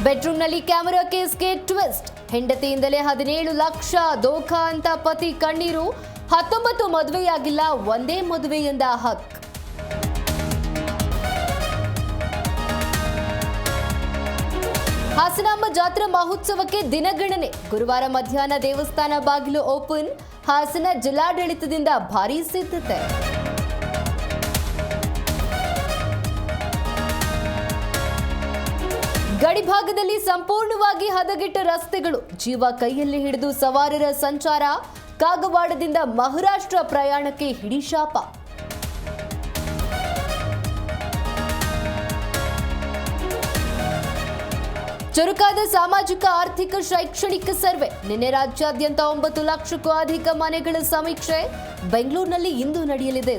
ಬೆಡ್ರೂಮ್ನಲ್ಲಿ camera ಕೇಸ್ಗೆ twist. ಹೆಂಡತಿಯಿಂದಲೇ 17 lakh ದೋಖಾ ಅಂತ ಪತಿ ಕಣ್ಣೀರು. 19 ಮದುವೆಯಾಗಿಲ್ಲ, ಒಂದೇ ಮದುವೆಯಿಂದ ಹಕ್. ಹಾಸನಾಂಬ ಜಾತ್ರಾ ಮಹೋತ್ಸವಕ್ಕೆ ದಿನಗಣನೆ. ಗುರುವಾರ ಮಧ್ಯಾಹ್ನ ದೇವಸ್ಥಾನ ಬಾಗಿಲು ಓಪನ್. ಹಾಸನ ಜಿಲ್ಲಾಡಳಿತದಿಂದ ಭಾರೀ ಸಿದ್ಧತೆ. ಗಡಿಭಾಗದಲ್ಲಿ ಸಂಪೂರ್ಣವಾಗಿ ಹದಗೆಟ್ಟ ರಸ್ತೆಗಳು. ಜೀವ ಕೈಯಲ್ಲಿ ಹಿಡಿದು ಸವಾರರ ಸಂಚಾರ. ಕಾಗವಾಡದಿಂದ ಮಹಾರಾಷ್ಟ್ರ ಪ್ರಯಾಣಕ್ಕೆ ಹಿಡಿಶಾಪ. ಚುರುಕಾದ ಸಾಮಾಜಿಕ ಆರ್ಥಿಕ ಶೈಕ್ಷಣಿಕ ಸರ್ವೆ. ನಿನ್ನೆ ರಾಜ್ಯಾದ್ಯಂತ 9 ಲಕ್ಷಕ್ಕೂ ಅಧಿಕ ಮನೆಗಳ ಸಮೀಕ್ಷೆ. ಬೆಂಗಳೂರಿನಲ್ಲಿ ಇಂದು ನಡೆಯಲಿದೆ.